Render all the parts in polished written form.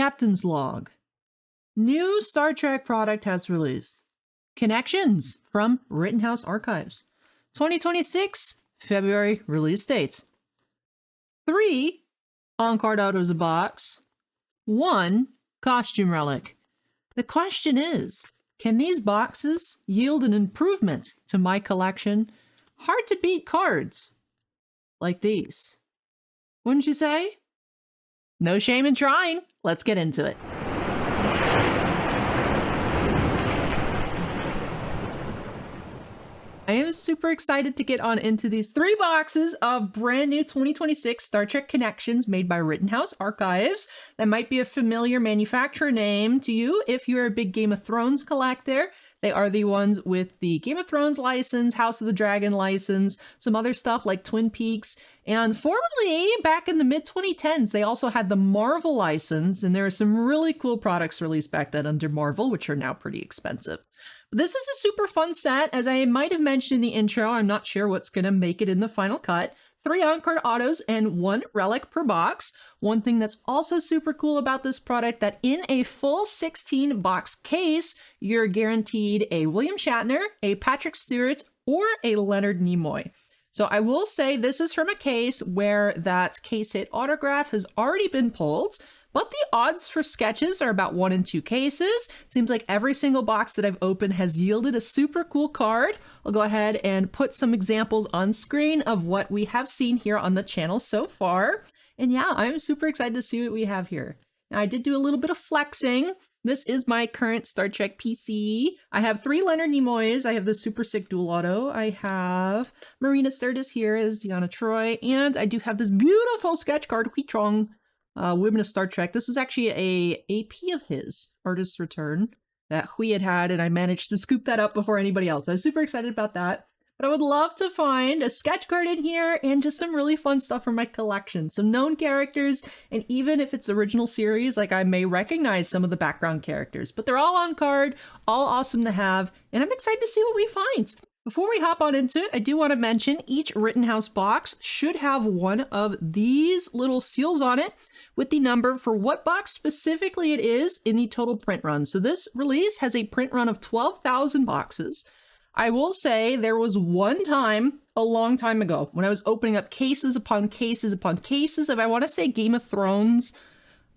Captain's Log. New Star Trek product has released. Connections from Rittenhouse Archives. 2026 February release dates. 3 on-card autos a box. 1 costume relic. The question is, can these boxes yield an improvement to my collection? Hard to beat cards like these. Wouldn't you say? No shame in trying. Let's get into it. I am super excited to get on into these 3 boxes of brand new 2026 Star Trek Connections made by Rittenhouse Archives. That might be a familiar manufacturer name to you if you're a big Game of Thrones collector. They are the ones with the Game of Thrones license, House of the Dragon license, some other stuff like Twin Peaks. And formerly, back in the mid-2010s, they also had the Marvel license, and there are some really cool products released back then under Marvel, which are now pretty expensive. This is a super fun set. As I might have mentioned in the intro, I'm not sure what's going to make it in the final cut. 3 on-card autos and 1 relic per box. One thing that's also super cool about this product, that in a full 16 box case, you're guaranteed a William Shatner, a Patrick Stewart, or a Leonard Nimoy. So I will say this is from a case where that case hit autograph has already been pulled, but the odds for sketches are about 1 in 2 cases. Seems like every single box that I've opened has yielded a super cool card. I'll go ahead and put some examples on screen of what we have seen here on the channel so far. And yeah, I'm super excited to see what we have here. Now, I did do a little bit of flexing. This is my current Star Trek PC. I have 3 Leonard Nimoys. I have the super sick dual auto. I have Marina Sirtis here as Deanna Troi. And I do have this beautiful sketch card, Hui Chong, Women of Star Trek. This was actually a AP of his, Artist's Return, that Hui had, and I managed to scoop that up before anybody else. I was super excited about that. But I would love to find a sketch card in here and just some really fun stuff from my collection. Some known characters, and even if it's original series, like I may recognize some of the background characters. But they're all on card, all awesome to have, and I'm excited to see what we find. Before we hop on into it, I do want to mention each Rittenhouse box should have one of these little seals on it with the number for what box specifically it is in the total print run. So this release has a print run of 12,000 boxes. I will say there was one time a long time ago when I was opening up cases upon cases upon cases of, I want to say, Game of Thrones,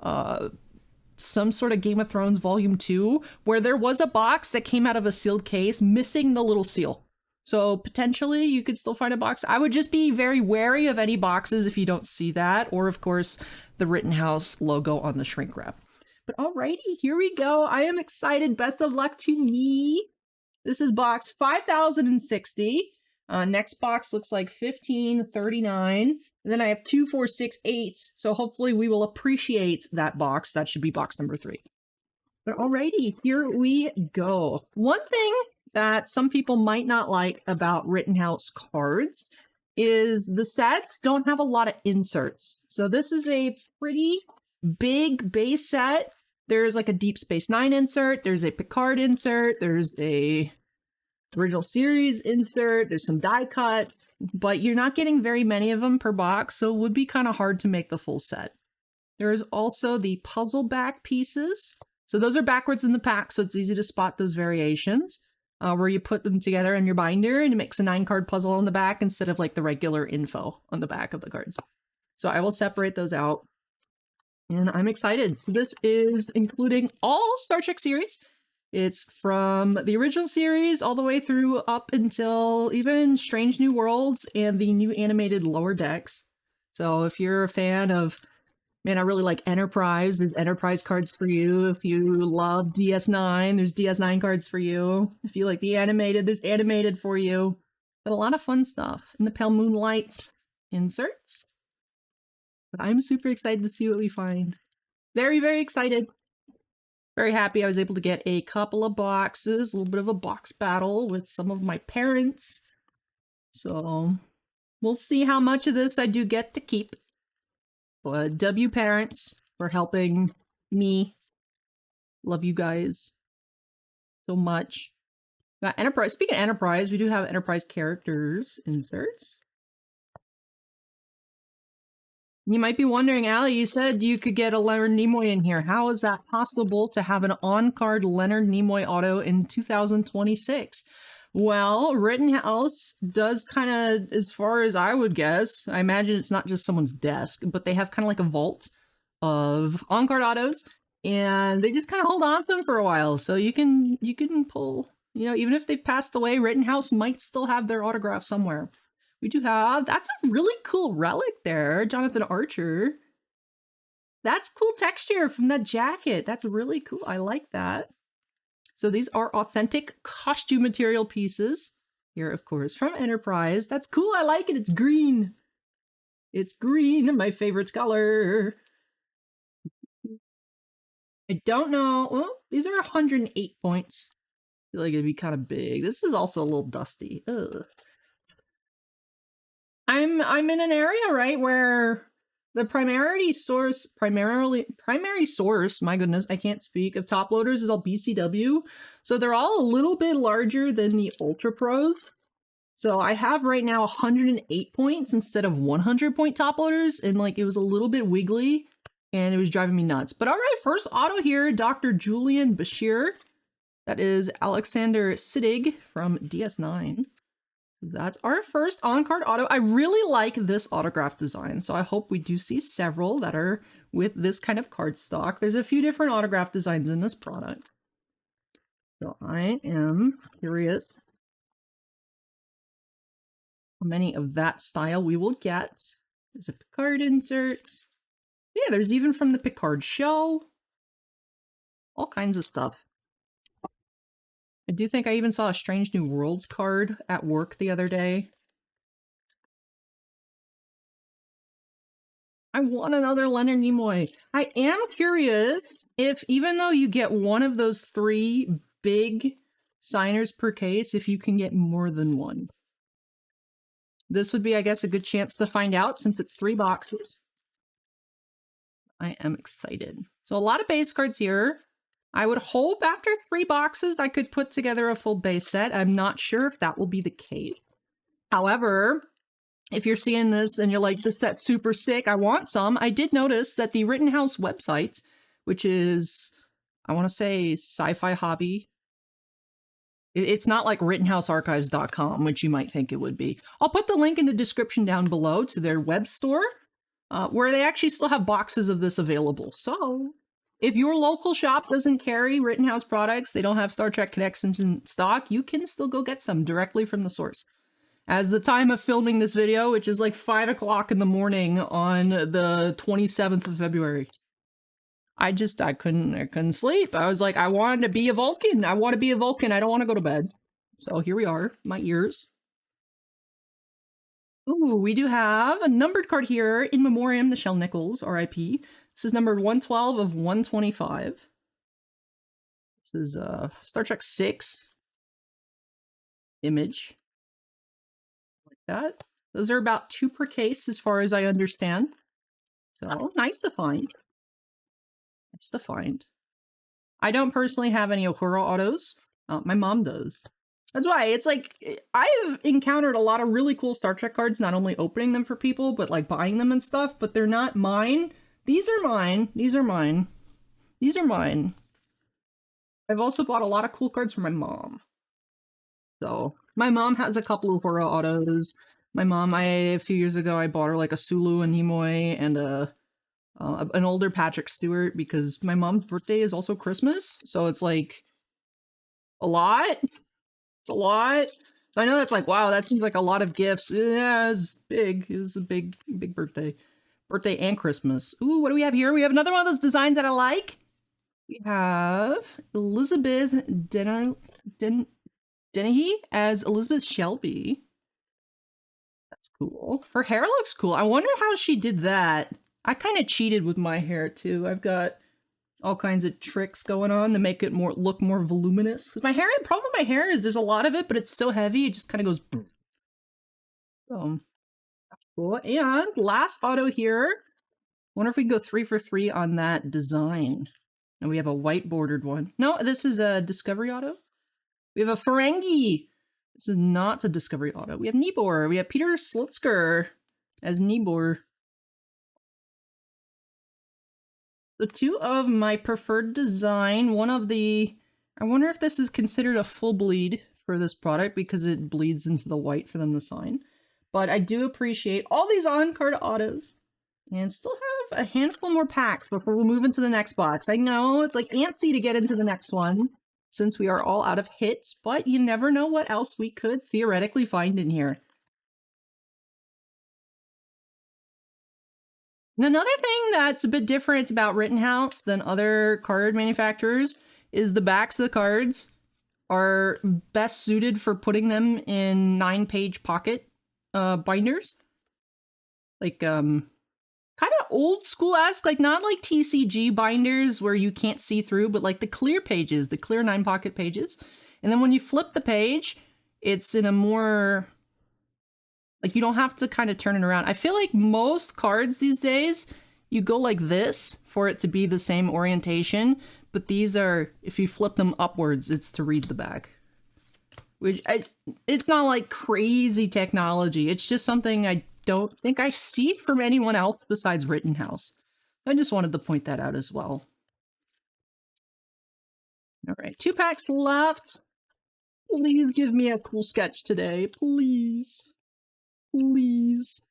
some sort of Game of Thrones Volume 2, where there was a box that came out of a sealed case missing the little seal. So potentially you could still find a box. I would just be very wary of any boxes if you don't see that, or of course the Rittenhouse logo on the shrink wrap. But alrighty, here we go. I am excited. Best of luck to me. This is box 5060. Next box looks like 1539. And then I have 2, 4, 6, 8. So hopefully we will appreciate that box. That should be box number 3. But alrighty, here we go. One thing that some people might not like about Rittenhouse cards is the sets don't have a lot of inserts. So this is a pretty big base set. There's like a Deep Space Nine insert, there's a Picard insert, there's a original series insert, there's some die cuts, but you're not getting very many of them per box, so it would be kind of hard to make the full set. There's also the puzzle back pieces. So those are backwards in the pack, so it's easy to spot those variations. Where you put them together in your binder and it makes a 9-card puzzle on the back instead of like the regular info on the back of the cards. So I will separate those out. And I'm excited. So this is including all Star Trek series. It's from the original series all the way through up until even Strange New Worlds and the new animated Lower Decks. So if you're a fan of, man, I really like Enterprise, there's Enterprise cards for you. If you love DS9, there's DS9 cards for you. If you like the animated, there's animated for you. But a lot of fun stuff. And the Pale Moonlight inserts. But I'm super excited to see what we find. Very, very excited. Very happy I was able to get a couple of boxes, a little bit of a box battle with some of my parents. So we'll see how much of this I do get to keep. But W parents for helping me. Love you guys so much. Got Enterprise. Speaking of Enterprise, we do have Enterprise characters inserts. You might be wondering, Allie, you said you could get a Leonard Nimoy in here. How is that possible to have an on-card Leonard Nimoy auto in 2026? Well, Rittenhouse does kind of, as far as I would guess, I imagine it's not just someone's desk, but they have kind of like a vault of on-card autos, and they just kind of hold on to them for a while. So you can pull, even if they've passed away, Rittenhouse might still have their autograph somewhere. We do have, that's a really cool relic there, Jonathan Archer. That's cool texture from that jacket. That's really cool. I like that. So these are authentic costume material pieces. Here, of course, from Enterprise. That's cool. I like it. It's green. It's green, my favorite color. I don't know. Well, these are 108 points. I feel like it'd be kind of big. This is also a little dusty. Ugh. I'm in an area, right, where the primary source, my goodness, I can't speak, of top loaders is all BCW. So they're all a little bit larger than the Ultra Pros. So I have right now 108 points instead of 100 point top loaders, and like it was a little bit wiggly and it was driving me nuts. But all right, first auto here, Dr. Julian Bashir. That is Alexander Siddig from DS9. That's our first on-card auto. I really like this autograph design, so I hope we do see several that are with this kind of card stock. There's a few different autograph designs in this product. So I am curious how many of that style we will get. There's a Picard insert. Yeah, there's even from the Picard show. All kinds of stuff. I do think I even saw a Strange New Worlds card at work the other day. I want another Leonard Nimoy. I am curious if, even though you get one of those 3 big signers per case, if you can get more than one. This would be, I guess, a good chance to find out since it's 3 boxes. I am excited. So a lot of base cards here. I would hope after 3 boxes I could put together a full base set. I'm not sure if that will be the case. However, if you're seeing this and you're like, this set's super sick, I want some, I did notice that the Rittenhouse website, which is, I want to say, Sci-Fi Hobby. It's not like RittenhouseArchives.com, which you might think it would be. I'll put the link in the description down below to their web store, where they actually still have boxes of this available. So if your local shop doesn't carry Rittenhouse products, they don't have Star Trek Connections in stock, you can still go get some directly from the source. As the time of filming this video, which is like 5 o'clock in the morning on the 27th of February. I couldn't sleep. I was like, I wanted to be a Vulcan. I want to be a Vulcan. I don't want to go to bed. So here we are, my ears. Ooh, we do have a numbered card here, in memoriam, Nichelle Nichols, R.I.P. This is number 112 of 125. This is Star Trek 6 image. Like that. Those are about 2 per case as far as I understand. So nice to find. Nice to find. I don't personally have any Uhura autos. My mom does. That's why it's like, I've encountered a lot of really cool Star Trek cards, not only opening them for people, but like buying them and stuff, but they're not mine. These are mine. These are mine. These are mine. I've also bought a lot of cool cards from my mom. So my mom has a couple of Uhura autos. My mom, a few years ago, I bought her like a Sulu, a Nimoy, and an older Patrick Stewart, because my mom's birthday is also Christmas. So it's like a lot. It's a lot. I know that's like, wow, that seems like a lot of gifts. Yeah, it's big. It was a big birthday. Birthday and Christmas. Ooh, what do we have here? We have another one of those designs that I like. We have Elizabeth Dennehy as Elizabeth Shelby. That's cool. Her hair looks cool. I wonder how she did that. I kind of cheated with my hair too. I've got all kinds of tricks going on to make it look more voluminous. Because my hair, the problem with my hair is there's a lot of it, but it's so heavy, it just kind of goes boom. Cool. And last auto here. Wonder if we can go 3 for 3 on that design. And we have a white bordered one. No, this is a Discovery auto. We have a Ferengi. This is not a Discovery auto. We have Nibor. We have Peter Slutzker as Nibor. The two of my preferred design, one of the... I wonder if this is considered a full bleed for this product because it bleeds into the white for them to sign. But I do appreciate all these on-card autos. And still have a handful more packs before we move into the next box. I know it's like antsy to get into the next one since we are all out of hits, but you never know what else we could theoretically find in here. And another thing that's a bit different about Rittenhouse than other card manufacturers is the backs of the cards are best suited for putting them in 9-page pocket binders. Like, kind of old school-esque, like not like TCG binders where you can't see through, but like the clear pages, the clear 9-pocket pages. And then when you flip the page, it's in a more, like you don't have to kind of turn it around. I feel like most cards these days, you go like this for it to be the same orientation, but these are, if you flip them upwards, it's to read the back. Which, it's not like crazy technology, it's just something I don't think I see from anyone else besides Rittenhouse. I just wanted to point that out as well. All right, 2 packs left. Please give me a cool sketch today. Please. Please.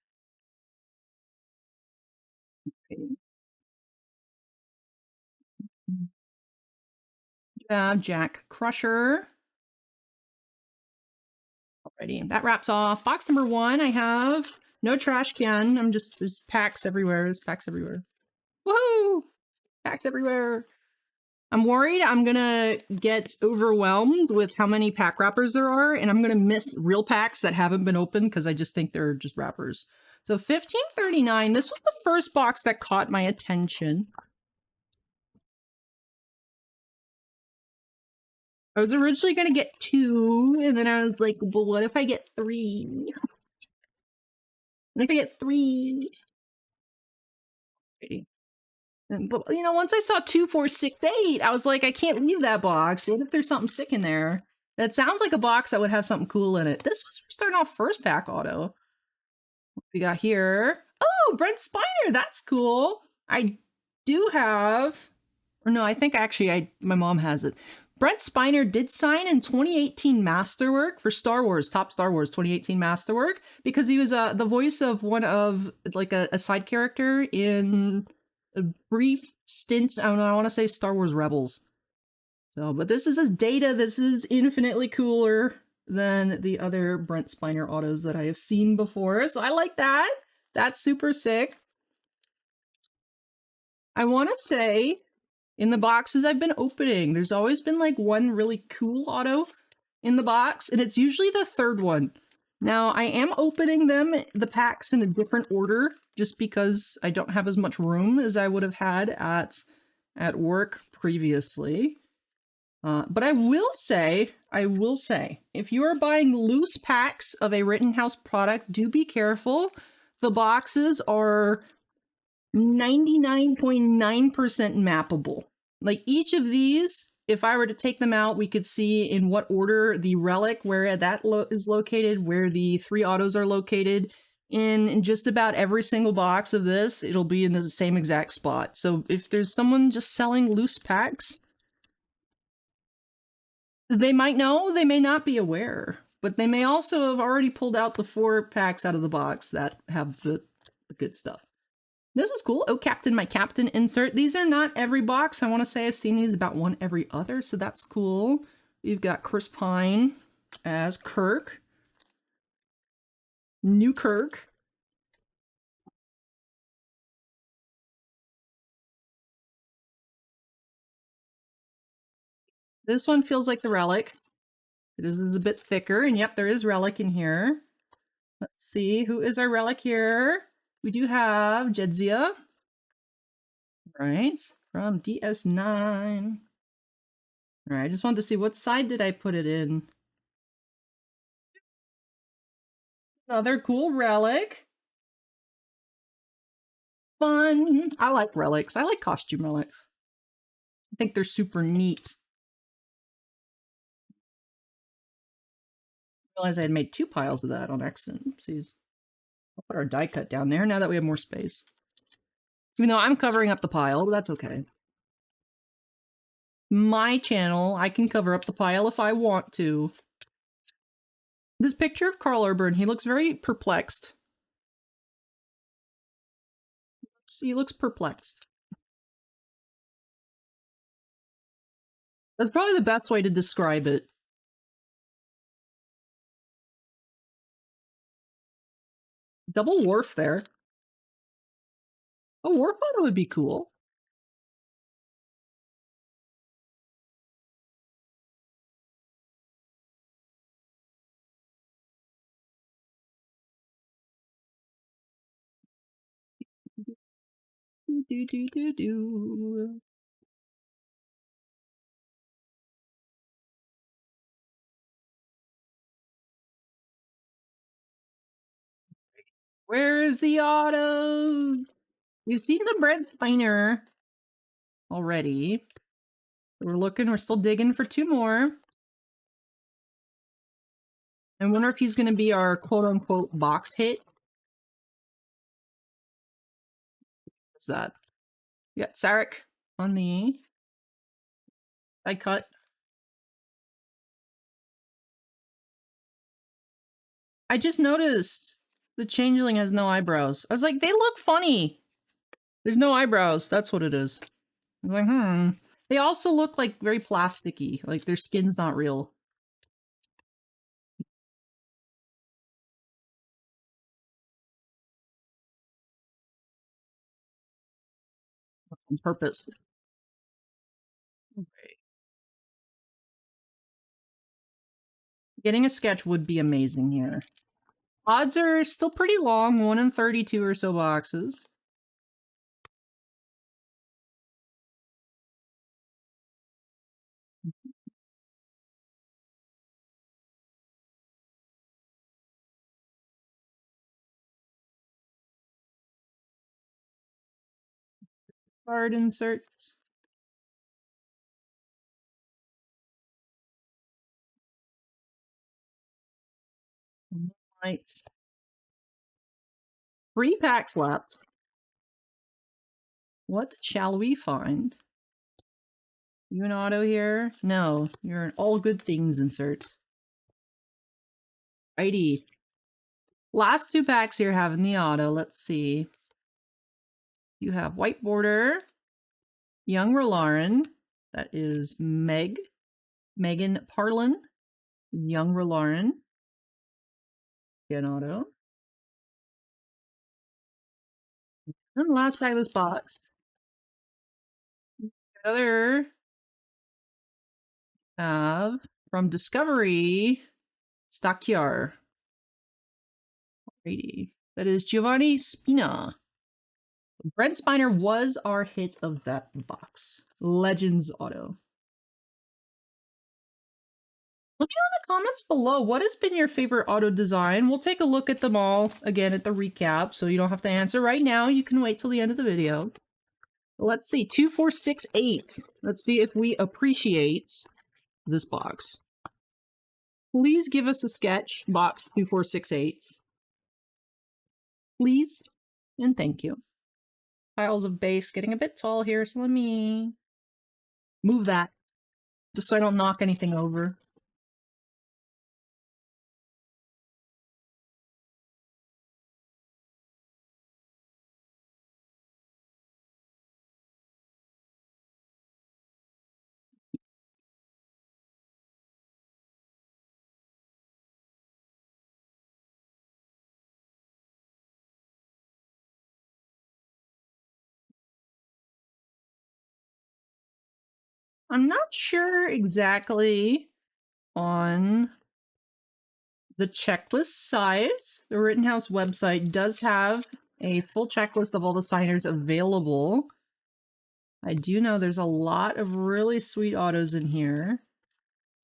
Okay. Jack Crusher. Alrighty, that wraps off box number 1. I have no trash can. There's packs everywhere. There's packs everywhere. Woohoo! Packs everywhere. I'm worried I'm gonna get overwhelmed with how many pack wrappers there are, and I'm gonna miss real packs that haven't been opened because I just think they're just wrappers. So $15.39. This was the first box that caught my attention. I was originally gonna get 2, and then I was like, well, what if I get 3? What if I get 3? But, you know, once I saw 2, 4, 6, 8, I was like, I can't leave that box. What if there's something sick in there? That sounds like a box that would have something cool in it. This was starting off first pack auto. What we got here? Oh, Brent Spiner. That's cool. I do have, or no, I think actually my mom has it. Brent Spiner did sign in 2018 Masterwork for Star Wars, Top Star Wars 2018 Masterwork, because he was the voice of one of, like, a side character in a brief stint. I don't know, I want to say Star Wars Rebels. So, but this is his data. This is infinitely cooler than the other Brent Spiner autos that I have seen before. So I like that. That's super sick. I want to say, in the boxes I've been opening, there's always been like one really cool auto in the box, and it's usually the third one. Now, I am opening the packs in a different order, just because I don't have as much room as I would have had at work previously. But I will say, if you are buying loose packs of a Rittenhouse product, do be careful. The boxes are 99.9% mappable. Like, each of these, if I were to take them out, we could see in what order the relic, where that is located, where the 3 autos are located. In just about every single box of this, it'll be in the same exact spot. So if there's someone just selling loose packs, they might know, they may not be aware. But they may also have already pulled out the 4 packs out of the box that have the good stuff. This is cool. Oh, Captain, my Captain insert. These are not every box. I want to say I've seen these about one every other, so that's cool. We've got Chris Pine as Kirk. New Kirk. This one feels like the relic. This is a bit thicker, and yep, there is relic in here. Let's see, who is our relic here? We do have Jedzia. Right, from DS9. All right, I just wanted to see what side did I put it in. Another cool relic. Fun. I like relics. I like costume relics. I think they're super neat. I realized I had made 2 piles of that on accident. Oopsies. I'll put our die cut down there now that we have more space. Even though I'm covering up the pile, but that's okay. My channel, I can cover up the pile if I want to. This picture of Carl Urban, he looks very perplexed. He looks perplexed. That's probably the best way to describe it. Double Wharf there. A Wharf photo would be cool. Do. Where is the auto? We've seen the Brent Spiner already. We're still digging for 2 more. I wonder if he's going to be our quote-unquote box hit. What's that? We got Sarek on the die cut. I just noticed the changeling has no eyebrows. I was like, they look funny. There's no eyebrows. That's what it is. I was like, They also look like very plasticky. Like their skin's not real. On purpose. Okay. Getting a sketch would be amazing here. Odds are still pretty long, 1 in 32 or so boxes. Card inserts. Lights. 3 packs left. What shall we find? You an auto here? No, you're an all good things insert. Righty. Last 2 packs here having the auto. Let's see. You have White Border, Young R'Laren. That is Megan Parlin, Young R'Laren. An auto. And the last pack of this box. Another have from Discovery Stackyar. Alrighty. That is Giovanni Spina. Brent Spiner was our hit of that box. Legends auto. Let me know in the comments below, what has been your favorite auto design? We'll take a look at them all again at the recap, so you don't have to answer right now. You can wait till the end of the video. Let's see, 2468. Let's see if we appreciate this box. Please give us a sketch, box 2468. Please, and thank you. Piles of base getting a bit tall here, so let me move that, just so I don't knock anything over. I'm not sure exactly on the checklist size. The Rittenhouse website does have a full checklist of all the signers available. I do know there's a lot of really sweet autos in here.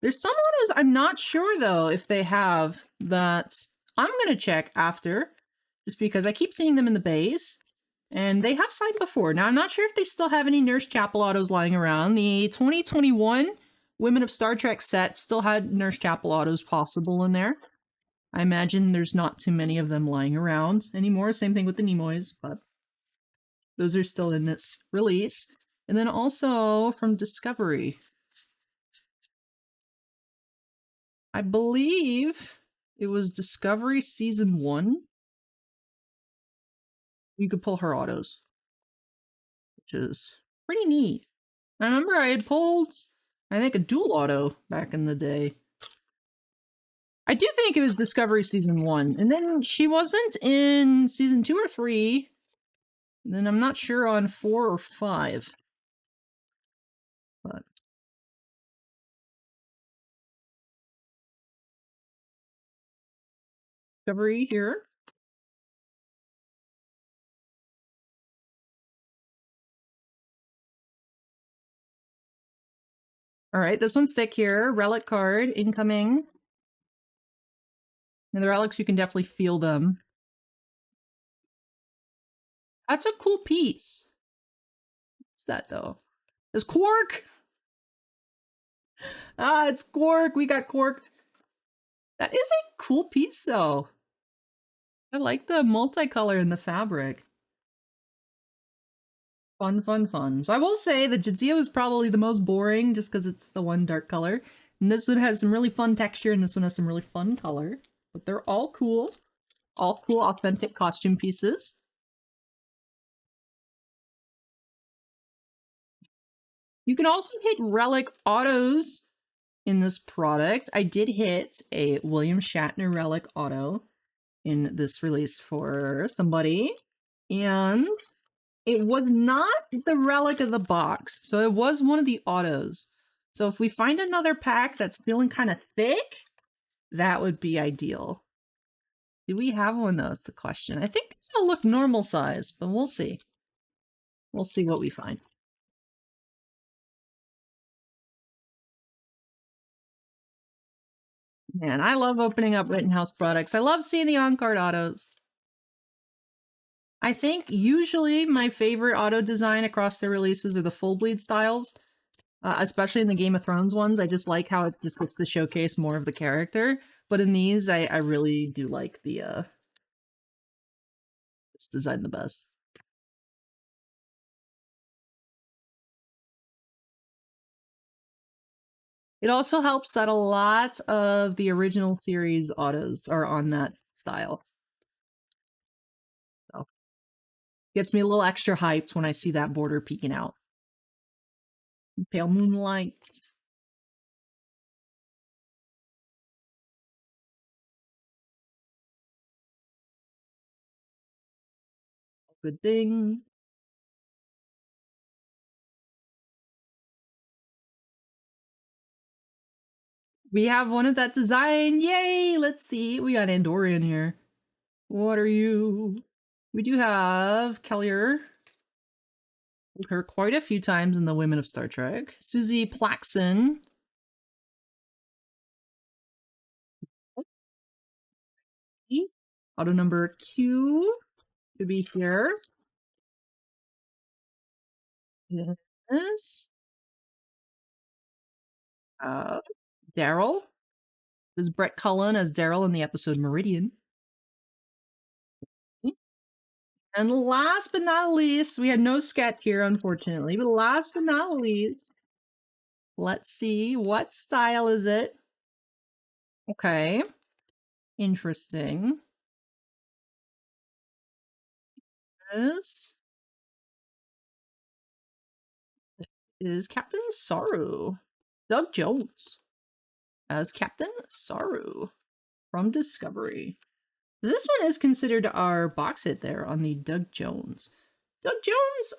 There's some autos I'm not sure, though, if they have that I'm going to check after, just because I keep seeing them in the base. And they have signed before. Now, I'm not sure if they still have any Nurse Chapel autos lying around. The 2021 Women of Star Trek set still had Nurse Chapel autos possible in there. I imagine there's not too many of them lying around anymore. Same thing with the Nimoys, but Those are still in this release. And then also from Discovery. I believe it was Discovery Season 1. You could pull her autos, which is pretty neat. I remember I had pulled, I think, a dual auto back in the day. I do think it was Discovery Season 1. And then she wasn't in Season 2 or 3. And then I'm not sure on 4 or 5. But Discovery here. Alright, this one's thick here. Relic card, incoming. And the relics, you can definitely feel them. That's a cool piece. What's that, though? It's Quark! Ah, it's Quark! We got Quarked. That is a cool piece, though. I like the multicolor in the fabric. Fun, fun, fun. So I will say the Jadzia is probably the most boring just because it's the one dark color. And this one has some really fun texture and this one has some really fun color. But they're all cool. All cool, authentic costume pieces. You can also hit relic autos in this product. I did hit a William Shatner relic auto in this release for somebody. And it was not the relic of the box. So it was one of the autos. So if we find another pack that's feeling kind of thick, that would be ideal. Do we have one, though, is the question. I think this will look normal size, but we'll see. We'll see what we find. Man, I love opening up Rittenhouse products. I love seeing the on-card autos. I think usually my favorite auto design across their releases are the full bleed styles, especially in the Game of Thrones ones. I just like how it just gets to showcase more of the character. But in these, I really do like the this design the best. It also helps that a lot of the original series autos are on that style. So gets me a little extra hyped when I see that border peeking out. Pale Moonlight. Good thing. We have one of that design. Yay! Let's see. We got Andorian here. What are you? We do have Kellier. Her quite a few times in the Women of Star Trek. Susie Plaxon. Auto number 2 to be here. Yes. Daryl. This is Brett Cullen as Daryl in the episode Meridian. And last but not least, we had no sketch here, unfortunately, but last but not least, let's see, what style is it? Okay. Interesting. This is Captain Saru. Doug Jones as Captain Saru from Discovery. This one is considered our box hit there on the Doug Jones. Doug Jones...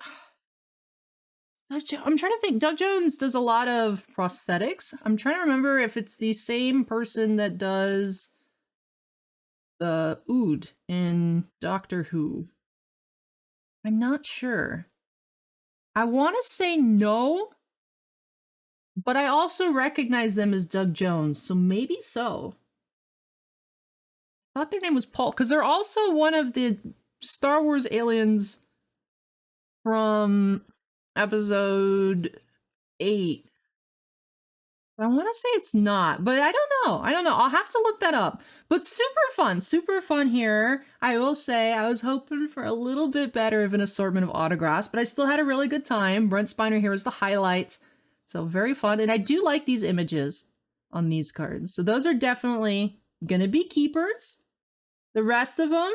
I'm trying to think. Doug Jones does a lot of prosthetics. I'm trying to remember if it's the same person that does the Ood in Doctor Who. I'm not sure. I want to say no, but I also recognize them as Doug Jones, so maybe so. I thought their name was Paul, because they're also one of the Star Wars aliens from episode 8. I want to say it's not, but I don't know. I don't know. I'll have to look that up. But super fun here. I will say I was hoping for a little bit better of an assortment of autographs, but I still had a really good time. Brent Spiner here was the highlight. So very fun. And I do like these images on these cards. So those are definitely going to be keepers. The rest of them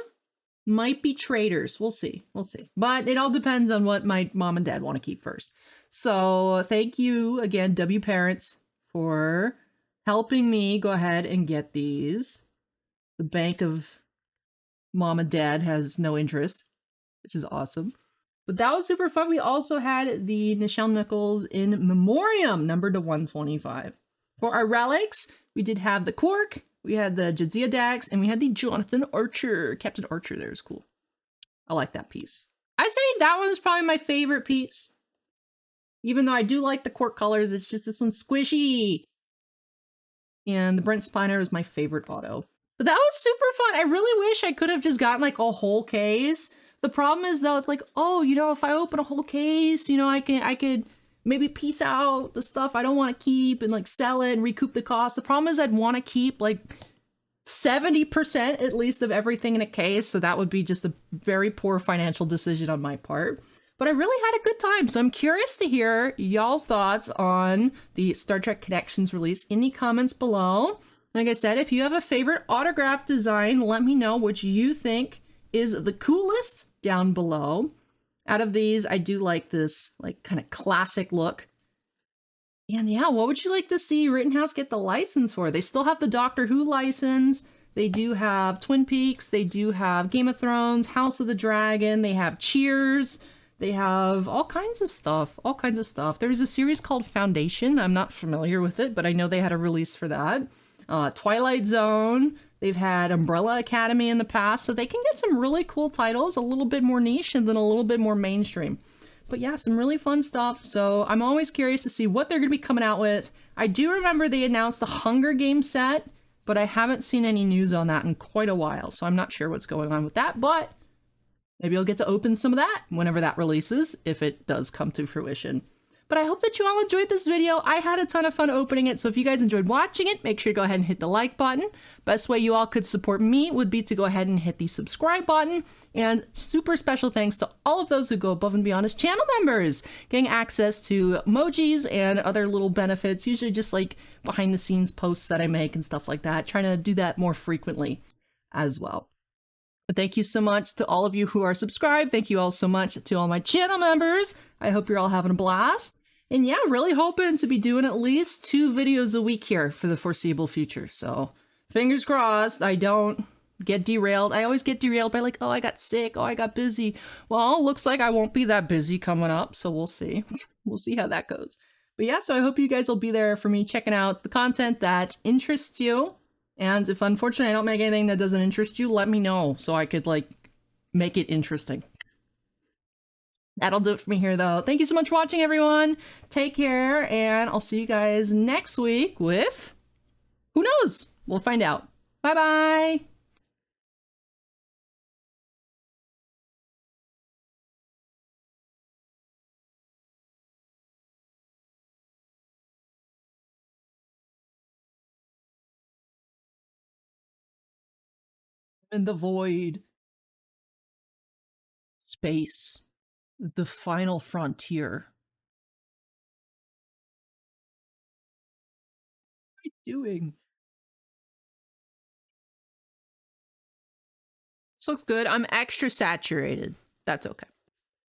might be traders. We'll see. We'll see. But it all depends on what my mom and dad want to keep first. So thank you again, W Parents, for helping me go ahead and get these. The bank of mom and dad has no interest, which is awesome. But that was super fun. We also had the Nichelle Nichols in memoriam, numbered to 125. For our relics, we did have the Quark, we had the Jadzia Dax, and we had the Jonathan Archer. Captain Archer there is cool. I like that piece. I say that one's probably my favorite piece. Even though I do like the Quark colors, it's just this one's squishy. And the Brent Spiner is my favorite auto. But that was super fun. I really wish I could have just gotten like a whole case. The problem is though, it's like, oh, you know, if I open a whole case, you know, I could maybe piece out the stuff I don't want to keep and like sell it and recoup the cost. The problem is I'd want to keep like 70% at least of everything in a case. So that would be just a very poor financial decision on my part. But I really had a good time, so I'm curious to hear y'all's thoughts on the Star Trek Connections release in the comments below. Like I said, if you have a favorite autograph design, let me know what you think is the coolest down below. Out of these, I do like this like kind of classic look. And yeah, what would you like to see Rittenhouse get the license for? They still have the Doctor Who license. They do have Twin Peaks. They do have Game of Thrones, House of the Dragon. They have Cheers. They have all kinds of stuff, There's a series called Foundation. I'm not familiar with it, but I know they had a release for that. Twilight Zone. They've had Umbrella Academy in the past, so they can get some really cool titles, a little bit more niche and then a little bit more mainstream. But yeah, some really fun stuff. So I'm always curious to see what they're going to be coming out with. I do remember they announced the Hunger Games set, but I haven't seen any news on that in quite a while, so I'm not sure what's going on with that, but maybe I'll get to open some of that whenever that releases, if it does come to fruition. But I hope that you all enjoyed this video. I had a ton of fun opening it, so if you guys enjoyed watching it, make sure to go ahead and hit the like button. Best way you all could support me would be to go ahead and hit the subscribe button. And super special thanks to all of those who go above and beyond as channel members, getting access to emojis and other little benefits, usually just like behind the scenes posts that I make and stuff like that, trying to do that more frequently as well. But thank you so much to all of you who are subscribed. Thank you all so much to all my channel members. I hope you're all having a blast. And yeah, really hoping to be doing at least 2 videos a week here for the foreseeable future. So fingers crossed I don't get derailed. I always get derailed by like, oh, I got sick. Oh, I got busy. Well, looks like I won't be that busy coming up. So we'll see. We'll see how that goes. But yeah, so I hope you guys will be there for me checking out the content that interests you. And if unfortunately I don't make anything that doesn't interest you, let me know so I could like make it interesting. That'll do it for me here though. Thank you so much for watching, everyone. Take care, and I'll see you guys next week with, who knows? We'll find out. Bye-bye. In the void. Space. The final frontier. What are you doing? So good. I'm extra saturated. That's okay.